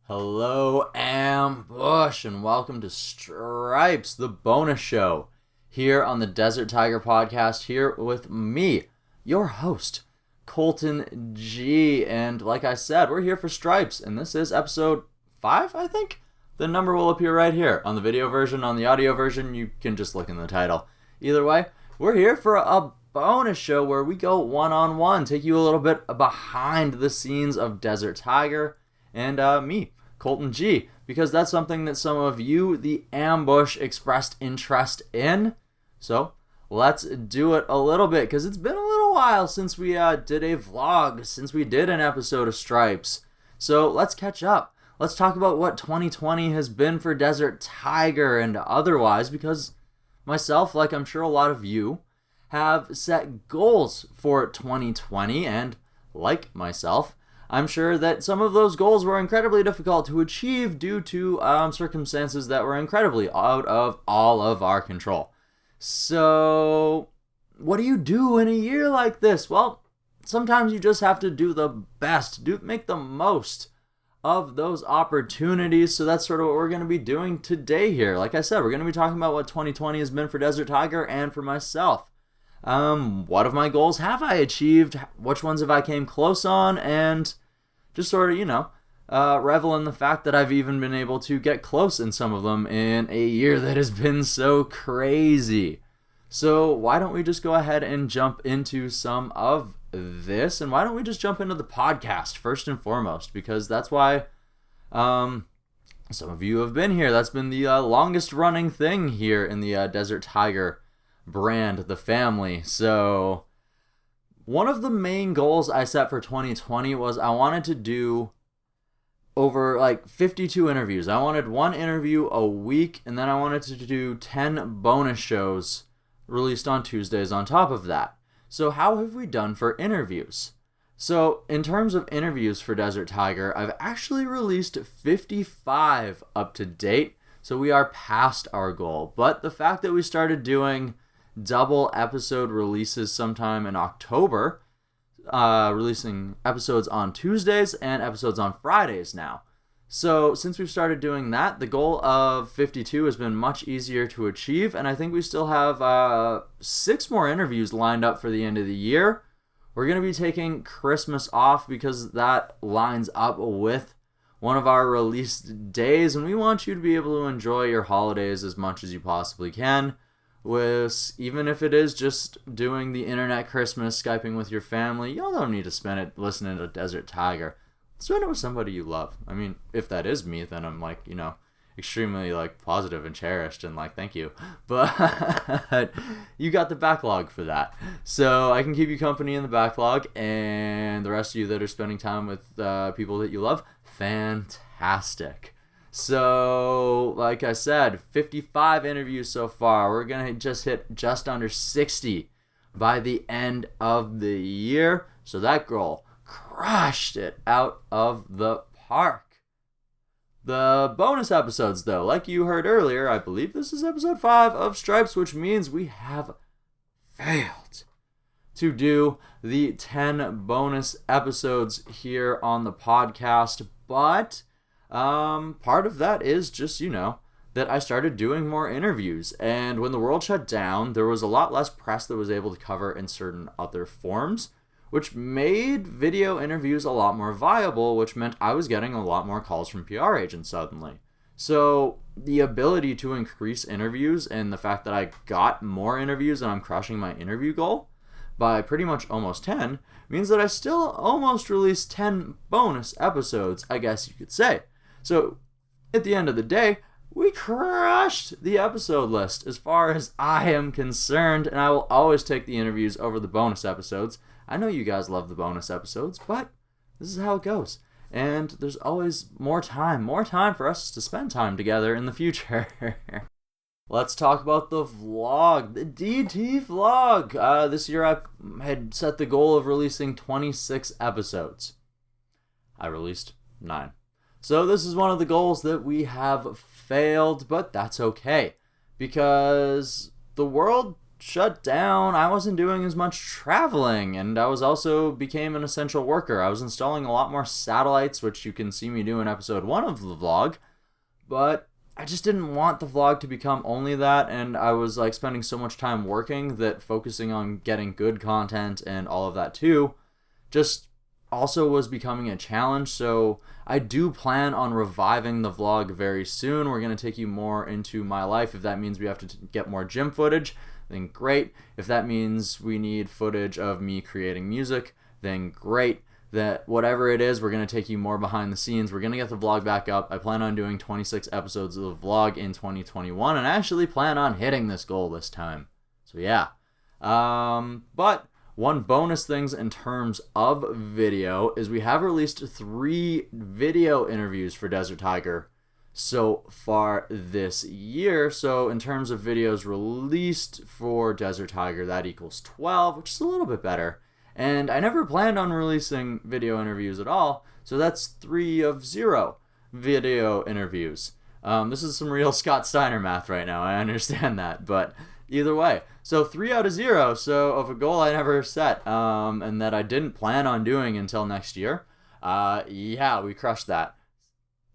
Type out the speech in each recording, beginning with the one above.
Hello, Ambush, and welcome to Stripes, the bonus show, here on the Desert Tiger podcast, here with me, your host, Colton G. And like I said, we're here for Stripes, and this is episode 5, I think? The number will appear right here on the video version. On the audio version, you can just look in the title. Either way, we're here for a bonus show where we go one-on-one, take you a little bit behind the scenes of Desert Tiger and me, Colton G, because that's something that some of you, the Ambush, expressed interest in. So let's do it a little bit, because it's been a little while since we did a vlog, since we did an episode of Stripes. So let's catch up. Let's talk about what 2020 has been for Desert Tiger and otherwise, because myself, like I'm sure a lot of you, have set goals for 2020, and like myself, I'm sure that some of those goals were incredibly difficult to achieve due to circumstances that were incredibly out of all of our control. So, what do you do in a year like this? Well, sometimes you just have to do the best, make the most of those opportunities. So that's sort of what we're going to be doing today here. Like I said, we're going to be talking about what 2020 has been for Desert Tiger and for myself. What of my goals have I achieved? Which ones have I came close on? And just sort of, revel in the fact that I've even been able to get close in some of them in a year that has been so crazy. So why don't we just go ahead and jump into some of this? And why don't we just jump into the podcast first and foremost? Because that's why some of you have been here. That's been the longest running thing here in the Desert Tiger brand, the family. So one of the main goals I set for 2020 was I wanted to do over 52 interviews. I wanted one interview a week, and then I wanted to do 10 bonus shows released on Tuesdays on top of that. So how have we done for interviews? So in terms of interviews for Desert Tiger, I've actually released 55 up to date. So we are past our goal. But the fact that we started doing double episode releases sometime in October, releasing episodes on Tuesdays and episodes on Fridays now. So since we've started doing that, the goal of 52 has been much easier to achieve, and I think we still have 6 more interviews lined up for the end of the year. We're going to be taking Christmas off because that lines up with one of our release days, and we want you to be able to enjoy your holidays as much as you possibly can. Even if it is just doing the internet Christmas, Skyping with your family, y'all don't need to spend it listening to Desert Tiger. Spend it with somebody you love. I mean, if that is me, then I'm extremely positive and cherished and thank you. But you got the backlog for that. So I can keep you company in the backlog, and the rest of you that are spending time with people that you love, fantastic. So, like I said, 55 interviews so far. We're going to just hit just under 60 by the end of the year. So that goal crushed it out of the park. The bonus episodes, though, like you heard earlier, I believe this is episode 5 of Stripes, which means we have failed to do the 10 bonus episodes here on the podcast. But part of that is just, that I started doing more interviews. And when the world shut down, there was a lot less press that was able to cover in certain other forms, which made video interviews a lot more viable, which meant I was getting a lot more calls from PR agents suddenly. So the ability to increase interviews and the fact that I got more interviews and I'm crushing my interview goal by pretty much almost 10 means that I still almost released 10 bonus episodes, I guess you could say. So, at the end of the day, we crushed the episode list as far as I am concerned, and I will always take the interviews over the bonus episodes. I know you guys love the bonus episodes, but this is how it goes. And there's always more time for us to spend time together in the future. Let's talk about the vlog, the DT vlog. This year I had set the goal of releasing 26 episodes. I released 9. So this is one of the goals that we have failed, but that's okay. Because the world shut down, I wasn't doing as much traveling, and I was also became an essential worker. I was installing a lot more satellites, which you can see me do in episode 1 of the vlog, but I just didn't want the vlog to become only that, and I was like spending so much time working that focusing on getting good content and all of that too just also was becoming a challenge. So I do plan on reviving the vlog very soon. We're going to take you more into my life. If that means we have to get more gym footage, then great. If that means we need footage of me creating music, then great. That whatever it is, we're going to take you more behind the scenes. We're going to get the vlog back up. I plan on doing 26 episodes of the vlog in 2021, and I actually plan on hitting this goal this time. So yeah. But one bonus things in terms of video is we have released 3 video interviews for Desert Tiger so far this year. So in terms of videos released for Desert Tiger, that equals 12, which is a little bit better. And I never planned on releasing video interviews at all, so that's 3 of 0 video interviews. This is some real Scott Steiner math right now, I understand that, but either way. So 3 out of 0, so of a goal I never set, and that I didn't plan on doing until next year. Yeah, we crushed that.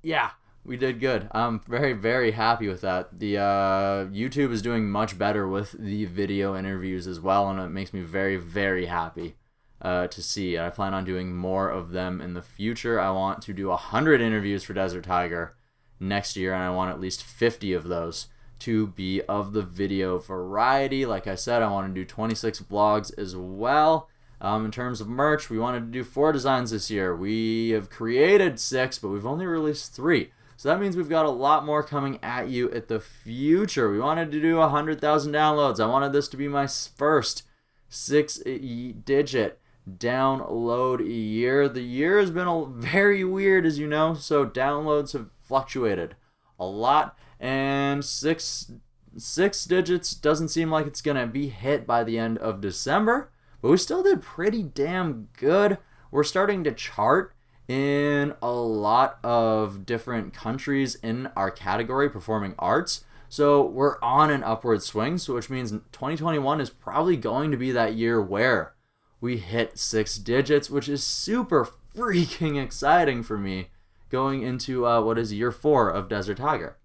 Yeah, we did good. I'm very, very happy with that. The YouTube is doing much better with the video interviews as well, and it makes me very, very happy to see. I plan on doing more of them in the future. I want to do 100 interviews for Desert Tiger next year, and I want at least 50 of those to be of the video variety. Like I said, I want to do 26 vlogs as well. In terms of merch, we wanted to do 4 designs this year. We have created 6, but we've only released 3. So that means we've got a lot more coming at you at the future. We wanted to do 100,000 downloads. I wanted this to be my first 6-digit download year. The year has been very weird, as you know, so downloads have fluctuated a lot, and six digits doesn't seem like it's gonna be hit by the end of December, but we still did pretty damn good. We're starting to chart in a lot of different countries in our category, performing arts, so we're on an upward swing, so which means 2021 is probably going to be that year where we hit 6 digits, which is super freaking exciting for me going into what is year 4 of Desert Tiger.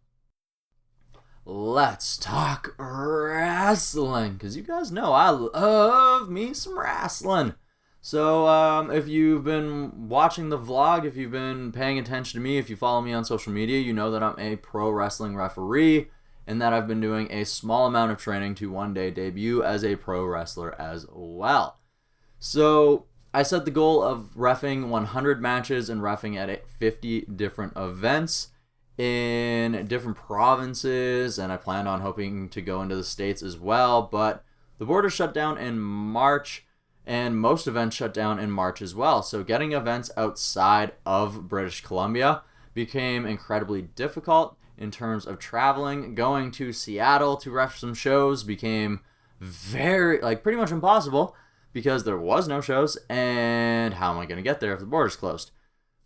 Let's talk wrestling, because you guys know I love me some wrestling. So if you've been watching the vlog, if you've been paying attention to me, if you follow me on social media, you know that I'm a pro wrestling referee and that I've been doing a small amount of training to one day debut as a pro wrestler as well. So I set the goal of reffing 100 matches and reffing at 50 different events in different provinces, and I planned on hoping to go into the States as well, but the border shut down in March, and most events shut down in March as well, so getting events outside of British Columbia became incredibly difficult in terms of traveling. Going to Seattle to ref some shows became pretty much impossible, because there was no shows, and how am I going to get there if the border's closed?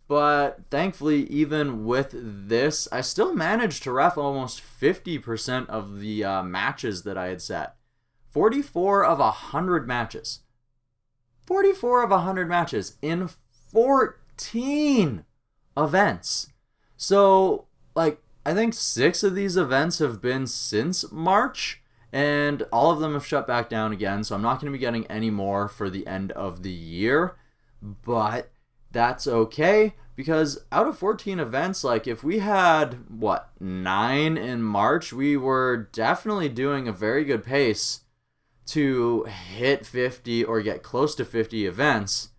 But thankfully, even with this, I still managed to ref almost 50% of the matches that I had set. 44 of 100 matches. 44 of 100 matches in 14 events. So, I think 6 of these events have been since March, and all of them have shut back down again, so I'm not going to be getting any more for the end of the year, but that's okay, because out of 14 events, if we had, 9 in March, we were definitely doing a very good pace to hit 50 or get close to 50 events,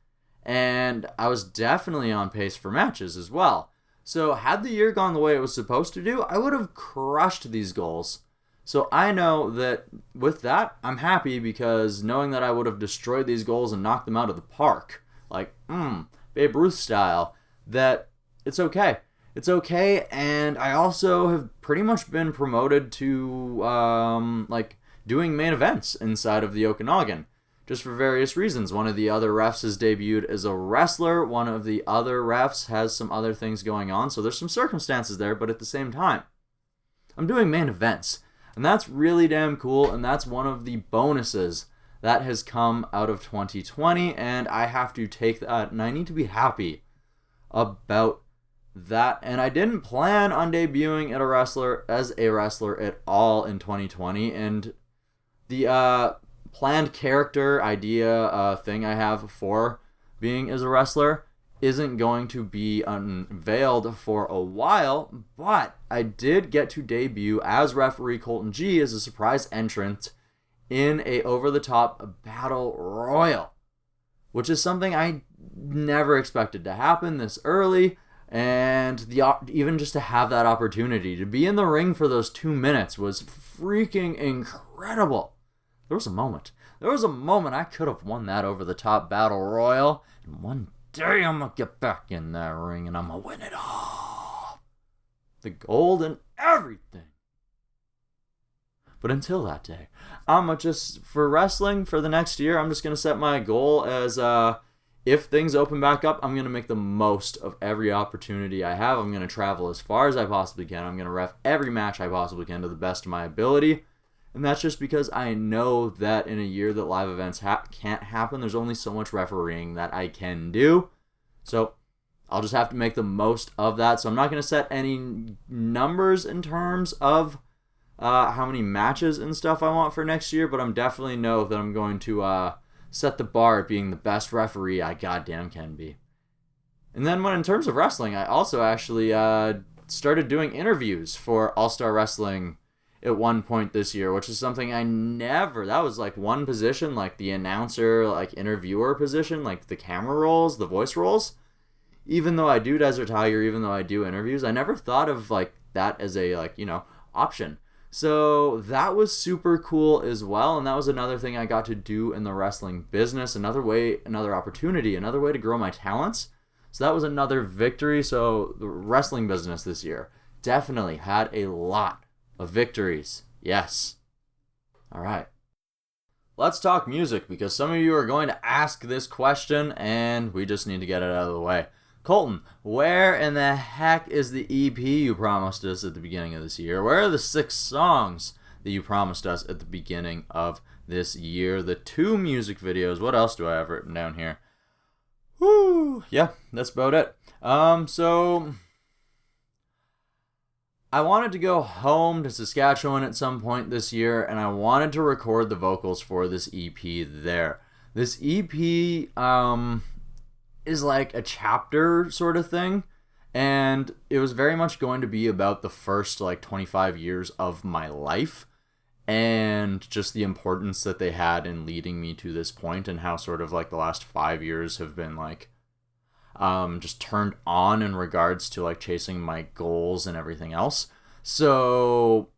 and I was definitely on pace for matches as well. So had the year gone the way it was supposed to do, I would have crushed these goals. So I know that with that, I'm happy, because knowing that I would have destroyed these goals and knocked them out of the park, Babe Ruth style, that it's okay. It's okay, and I also have pretty much been promoted to, doing main events inside of the Okanagan, just for various reasons. One of the other refs has debuted as a wrestler. One of the other refs has some other things going on, so there's some circumstances there, but at the same time, I'm doing main events. And that's really damn cool, and that's one of the bonuses that has come out of 2020, and I have to take that, and I need to be happy about that. And I didn't plan on debuting as a wrestler at all in 2020, and the planned character idea thing I have for being as a wrestler isn't going to be unveiled for a while, but I did get to debut as referee Colton G as a surprise entrant in a over-the-top battle royal, which is something I never expected to happen this early, and even just to have that opportunity to be in the ring for those 2 minutes was freaking incredible. There was a moment I could have won that over-the-top battle royal, and one day I'm gonna get back in that ring and I'm gonna win it all. The gold and everything. But until that day, for wrestling for the next year, I'm just gonna set my goal as if things open back up, I'm gonna make the most of every opportunity I have. I'm gonna travel as far as I possibly can. I'm gonna ref every match I possibly can to the best of my ability. And that's just because I know that in a year that live events can't happen, there's only so much refereeing that I can do. So I'll just have to make the most of that. So I'm not going to set any numbers in terms of how many matches and stuff I want for next year, but I'm definitely know that I'm going to set the bar at being the best referee I goddamn can be. And then in terms of wrestling, I also actually started doing interviews for All-Star Wrestling at one point this year, which is something that was like one position, like the announcer, like interviewer position, like the camera roles, the voice roles. Even though I do Desert Tiger, even though I do interviews, I never thought of like that as a option. So that was super cool as well, and that was another thing I got to do in the wrestling business, another opportunity, another way to grow my talents. So that was another victory. So the wrestling business this year definitely had a lot of victories. Yes. All right. Let's talk music, because some of you are going to ask this question and we just need to get it out of the way. Colton, where in the heck is the EP you promised us at the beginning of this year? Where are the 6 songs that you promised us at the beginning of this year? The 2 music videos. What else do I have written down here? Woo! Yeah, that's about it. So I wanted to go home to Saskatchewan at some point this year, and I wanted to record the vocals for this EP there. This EP is like a chapter sort of thing, and it was very much going to be about the first 25 years of my life and just the importance that they had in leading me to this point, and how sort of the last 5 years have been just turned on in regards to chasing my goals and everything else. So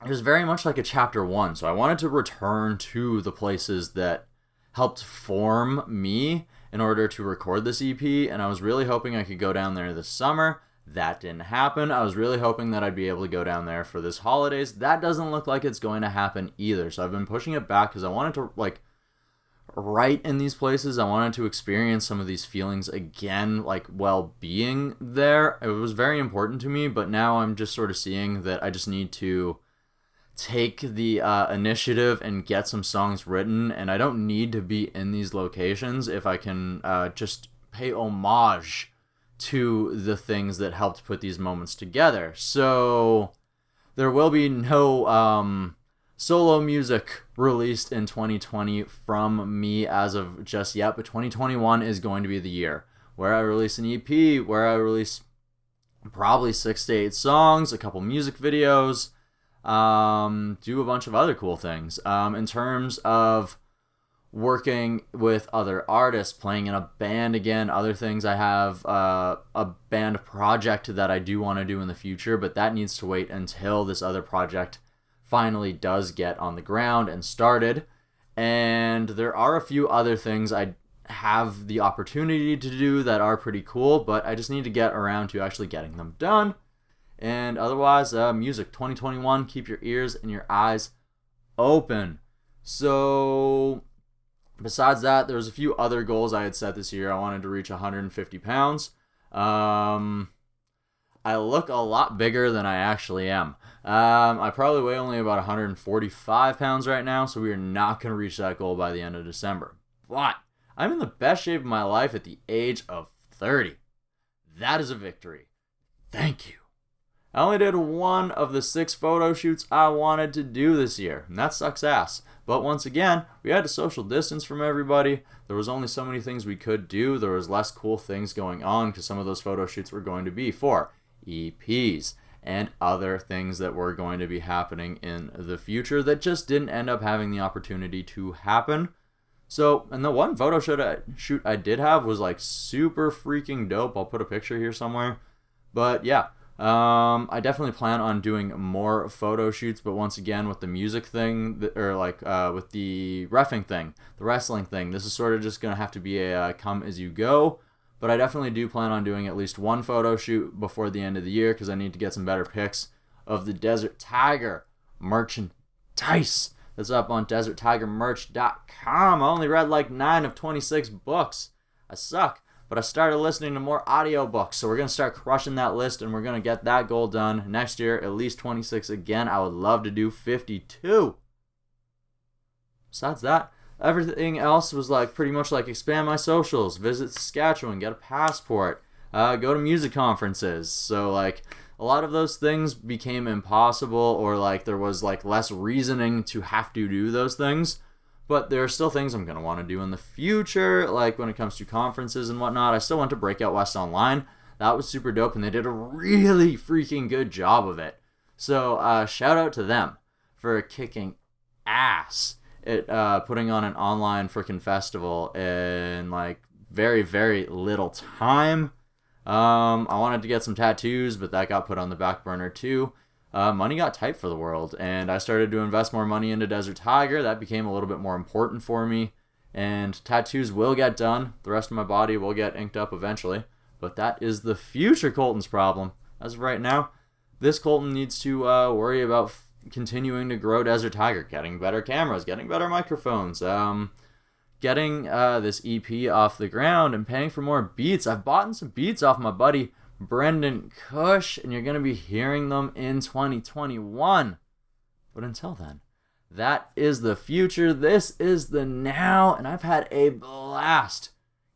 it was very much like a chapter 1. So I wanted to return to the places that helped form me in order to record this EP, and I was really hoping I could go down there this summer. That didn't happen. I was really hoping that I'd be able to go down there for this holidays. That doesn't look like it's going to happen either. So I've been pushing it back because I wanted to write in these places. I wanted to experience some of these feelings again, while being there. It was very important to me, but now I'm just sort of seeing that I just need to take the initiative and get some songs written, and I don't need to be in these locations if I can just pay homage to the things that helped put these moments together. So there will be no solo music released in 2020 from me as of just yet, but 2021 is going to be the year where I release an EP, where I release probably 6 to 8 songs, a couple music videos, do a bunch of other cool things. In terms of working with other artists, playing in a band again, other things, I have a band project that I do want to do in the future, but that needs to wait until this other project finally does get on the ground and started. And there are a few other things I have the opportunity to do that are pretty cool, but I just need to get around to actually getting them done. And otherwise, music 2021, keep your ears and your eyes open. So besides that, there's a few other goals I had set this year. I wanted to reach 150 pounds. I look a lot bigger than I actually am. I probably weigh only about 145 pounds right now, so we are not going to reach that goal by the end of December. But I'm in the best shape of my life at the age of 30. That is a victory. Thank you. I only did one of the 6 photo shoots I wanted to do this year, and that sucks ass. But once again, we had to social distance from everybody. There was only so many things we could do. There was less cool things going on because some of those photo shoots were going to be for EPs and other things that were going to be happening in the future that just didn't end up having the opportunity to happen. So, and the one photo shoot I did have was like super freaking dope. I'll put a picture here somewhere. But yeah, I definitely plan on doing more photo shoots, but once again, with the music thing, or like with the reffing thing, the wrestling thing, this is sort of just going to have to be a come as you go. But I definitely do plan on doing at least one photo shoot before the end of the year because I need to get some better pics of the Desert Tiger merchandise that's up on deserttigermerch.com. I only read like 9 of 26 books. I suck. But I started listening to more audiobooks, so we're going to start crushing that list, and we're going to get that goal done. Next year, at least 26 again. I would love to do 52. Besides that, everything else was like pretty much like expand my socials, visit Saskatchewan, get a passport, go to music conferences. So like a lot of those things became impossible, or like there was like less reasoning to have to do those things. But there are still things I'm going to want to do in the future, like when it comes to conferences and whatnot. I still went to Breakout West Online. That was super dope, and they did a really freaking good job of it. So shout out to them for kicking ass at putting on an online freaking festival in like very, very little time. I wanted to get some tattoos, but that got put on the back burner too. Money got tight for the world, and I started to invest more money into Desert Tiger. That became a little bit more important for me, and tattoos will get done. The rest of my body will get inked up eventually, but that is the future Colton's problem. As of right now, this Colton needs to worry about continuing to grow Desert Tiger, getting better cameras, getting better microphones, getting this EP off the ground, and paying for more beats. I've bought some beats off my buddy Brendan Cush, and you're going to be hearing them in 2021. But until then, that is the future. This is the now, and I've had a blast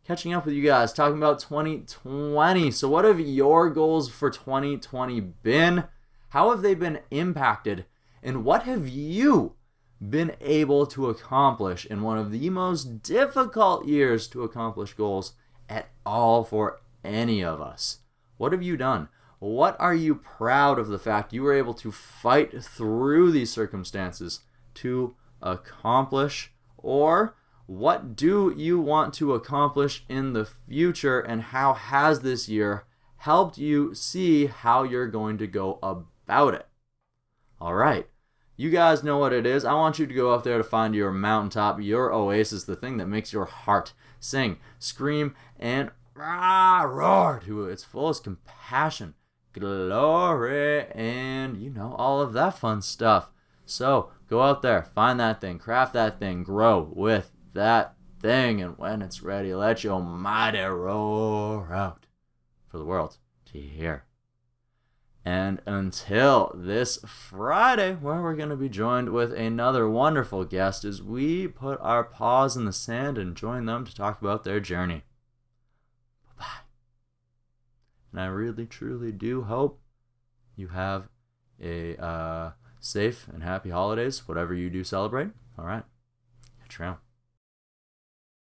catching up with you guys, talking about 2020. So what have your goals for 2020 been? How have they been impacted? And what have you been able to accomplish in one of the most difficult years to accomplish goals at all for any of us? What have you done? What are you proud of the fact you were able to fight through these circumstances to accomplish? Or what do you want to accomplish in the future, and how has this year helped you see how you're going to go about it? All right. You guys know what it is. I want you to go up there to find your mountaintop, your oasis, the thing that makes your heart sing, scream, and roar to its fullest compassion, glory, and you know, all of that fun stuff. So go out there, find that thing, craft that thing, grow with that thing, and when it's ready, let your mighty roar out for the world to hear. And until this Friday, where we're going to be joined with another wonderful guest as we put our paws in the sand and join them to talk about their journey. And I really, truly do hope you have a safe and happy holidays, whatever you do celebrate. All right. Catch you around.